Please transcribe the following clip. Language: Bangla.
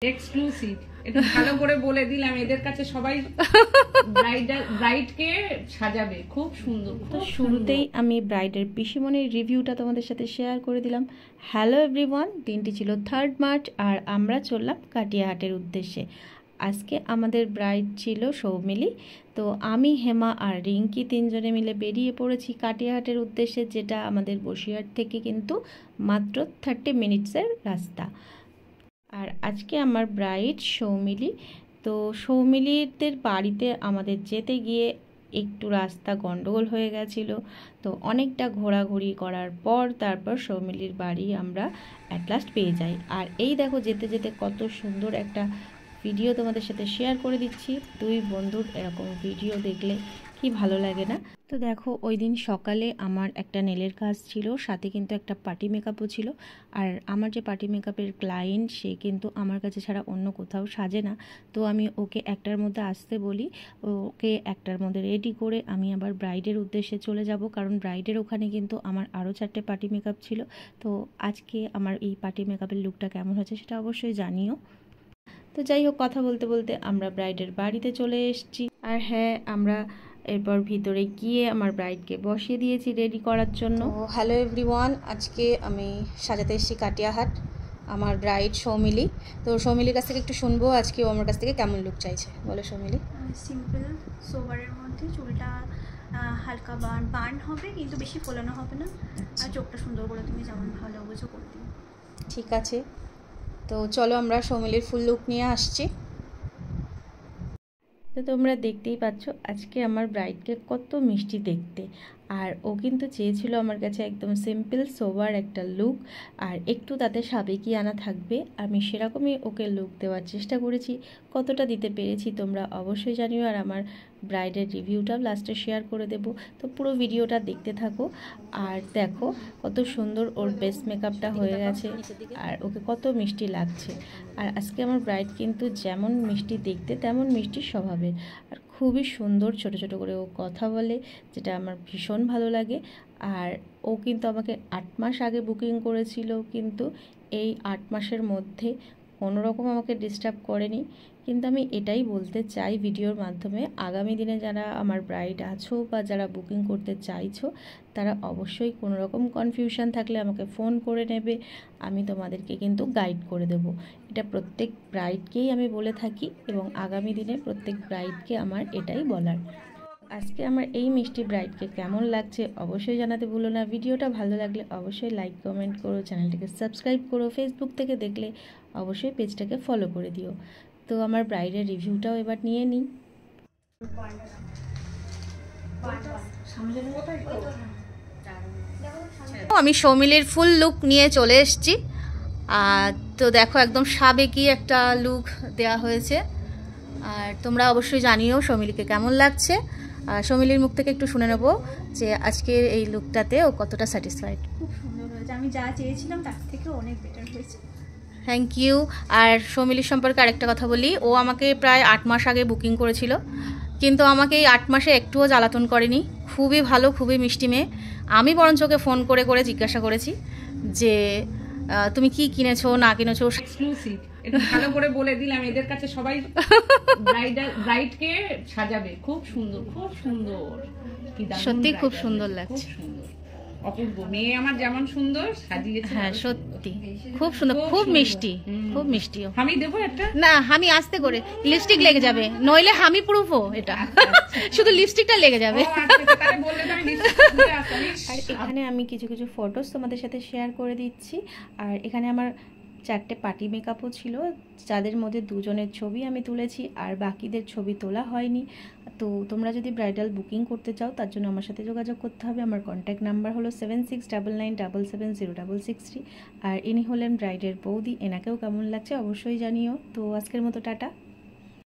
এক্সক্লুসিভ, এটা ভালো করে বলে দিলাম, এদের কাছে সবাই ব্রাইডকে সাজাবে খুব সুন্দর। তো শুরুতেই আমি ব্রাইডের পিসিমণির রিভিউটা তোমাদের সাথে শেয়ার করে দিলাম। হ্যালো এভরিওয়ান, দিনটি ছিল 3 মার্চ আর আমরা চললাম কাটিয়াহাটের উদ্দেশ্যে। আজকে আমাদের ব্রাইড ছিল সৌমিলি। তো আমি, হেমা আর রিঙ্কি তিনজনে মিলে বেরিয়ে পড়েছি কাটিয়াহাটের উদ্দেশ্যে, যেটা আমাদের বসিরহাট থেকে কিন্তু মাত্র 30 মিনিটসের রাস্তা। আর আজকে আমার ব্রাইড সৌমিলি। তো সৌমিলিদের বাড়িতে আমাদের যেতে গিয়ে একটু রাস্তা গন্ডগোল হয়ে গেছিলো। তো অনেকটা ঘোরাঘুরি করার পর তারপর সৌমিলির বাড়ি আমরা অ্যাট লাস্ট পেয়ে যাই। আর এই দেখো যেতে যেতে কত সুন্দর একটা ভিডিও তোমাদের সাথে শেয়ার করে দিচ্ছি। দুই বন্ধুর এরকম ভিডিও দেখলে কি ভালো লাগে না। তো দেখো ওই দিন সকালে আমার একটা নেলের কাজ ছিল, সাথে কিন্তু একটা পার্টি মেকআপও ছিল। আর আমার যে পার্টি মেকআপের ক্লায়েন্ট, সে কিন্তু আমার কাছে ছাড়া অন্য কোথাও সাজে না। তো আমি ওকে একটার মধ্যে আসতে বলি, ওকে একটার মধ্যে রেডি করে আমি আবার ব্রাইডের উদ্দেশ্যে চলে যাব, কারণ ব্রাইডের ওখানে কিন্তু আমার আরও 4টে পার্টি মেকআপ ছিল। তো আজকে আমার এই পার্টি মেকআপের লুকটা কেমন হয়েছে সেটা অবশ্যই জানিও। তো যাই হোক, কথা বলতে বলতে আমরা ব্রাইডের বাড়িতে চলে এসেছি। আর হ্যাঁ, আমরা এরপর ভিতরে গিয়ে আমার ব্রাইডকে বসিয়ে দিয়েছি রেডি করার জন্য। হ্যালো এভরিওয়ান, আজকে আমি সাজাতে এসেছি কাটিয়াহাট, আমার ব্রাইড সৌমিলি। তো সৌমিলির কাছ থেকে একটু শুনবো আজকে ও আমার কাছ থেকে কেমন লুক চাইছে। বলো সৌমিলি। সিম্পল সোবারের মধ্যে, চুলটা হালকা বার্ন হবে কিন্তু বেশি ফোলানো হবে না, আর চোখটা সুন্দর করে তুমি যেমন ভালো বুঝো করতে। ঠিক আছে, তো চলো আমরা সৌমিলির ফুল লুক নিয়ে আসছি। তো তোমরা দেখতেই পাচ্ছ আজকে আমার ব্রাইডকে কত মিষ্টি দেখতে। আর ও কিন্তু চেয়েছিল আমার কাছে একদম সিম্পল সোবার একটা লুক, আর একটু তাতে সাবেকিয়ানা থাকবে। আমি সেরকমই ওকে লুক দেওয়ার চেষ্টা করেছি। কতটা দিতে পেরেছি তোমরা অবশ্যই জানিও, আর আমার ব্রাইডের রিভিউটাও লাস্টে শেয়ার করে দেব। তো পুরো ভিডিওটা দেখতে থাকো আর দেখো কত সুন্দর ওর বেস মেকআপটা হয়ে গেছে, আর ওকে কত মিষ্টি লাগছে। আর আজকে আমার ব্রাইড কিন্তু যেমন মিষ্টি দেখতে তেমন মিষ্টি স্বভাবের, আর খুবই সুন্দর ছোট ছোট করে ও কথা বলে, যেটা আমার ভীষণ ভালো লাগে। আর ও কিন্তু আমাকে 8 মাস আগে বুকিং করেছিল, কিন্তু এই 8 মাসের মধ্যে কোনো রকম আমাকে ডিস্টার্ব করেনি। কিন্তু আমি এটাই বলতে চাই ভিডিওর মাধ্যমে, আগামী দিনে যারা আমার ব্রাইড আছো বা যারা বুকিং করতে চাইছো, তারা অবশ্যই কোনো রকম কনফিউশন থাকলে আমাকে ফোন করে নেবে, আমি তোমাদেরকে কিন্তু গাইড করে দেব। এটা প্রত্যেক ব্রাইডকেই আমি বলে থাকি, এবং আগামী দিনে প্রত্যেক ব্রাইডকে আমার এটাই বলার। আজকে আমার এই মিষ্টি ব্রাইডকে কেমন লাগছে অবশ্যই জানাতে ভুলো না। ভিডিওটা ভালো লাগলে অবশ্যই লাইক কমেন্ট করো, চ্যানেলটাকে সাবস্ক্রাইব করো, ফেসবুক থেকে দেখলে অবশ্যই পেজটাকে ফলো করে দিও। তো আমার ব্রাইডের রিভিউটাও এবার নিয়ে নিই। আমি সৌমিলির ফুল লুক নিয়ে চলে এসেছি। তো দেখো একদম সাবেকি একটা লুক দেওয়া হয়েছে, আর তোমরা অবশ্যই জানিও সৌমিলিকে কেমন লাগছে। সৌমিলির মুখ থেকে একটু শুনে নেবো যে আজকের এই লুকটাতে ও কতটা স্যাটিসফাইড। খুব সুন্দর হয়েছে, আমি যা চেয়েছিলাম তার থেকে অনেক বেটার হয়েছে। Thank you. আর সৌমিলির সম্পর্কে আরেকটা কথা বলি, ও আমাকে প্রায় 8 মাস আগে বুকিং করেছিল, কিন্তু আমাকে এই 8 মাসে একটুও জ্বালাতন করেনি। খুবই ভালো, খুবই মিষ্টি মেয়ে। আমি বরঞ্চ ওকে ফোন করে করে জিজ্ঞাসা করেছি যে তুমি কি কিনেছো না কিনেছো। এক্সক্লুসিভ, এটা ভালো করে বলে দিলাম, এদের কাছে সবাই ব্রাইডকে সাজাবে খুব সুন্দর, খুব সুন্দর। সত্যি খুব সুন্দর লাগছে, অপূর্ব মেয়ে আমার যেমন সুন্দর সাজিয়েছে। হ্যাঁ সত্যি খুব সুন্দর, খুব মিষ্টি, খুব মিষ্টি। আমি দেবো একটা না, আমি আস্তে করে, লিপস্টিক লেগে যাবে, নইলে আমি প্রুফও এটা শুধু লিপস্টিকটা লেগে যাবে। আর এখানে আমি কিছু কিছু ফটোস তোমাদের সাথে শেয়ার করে দিচ্ছি। আর এখানে আমার 4টে পার্টি মেকআপও ছিল, যাদের মধ্যে 2 জনের ছবি আমি তুলেছি আর বাকিদের ছবি তোলা হয়নি। তো তোমরা যদি ব্রাইডাল বুকিং করতে চাও তার জন্য আমার সাথে যোগাযোগ করতে হবে। আমার কন্ট্যাক্ট নাম্বার হলো 7699770663। আর ইনি হলেন ব্রাইডের বৌদি, এনাকেও কেমন লাগছে অবশ্যই জানিও। তো আজকের মতো টাটা।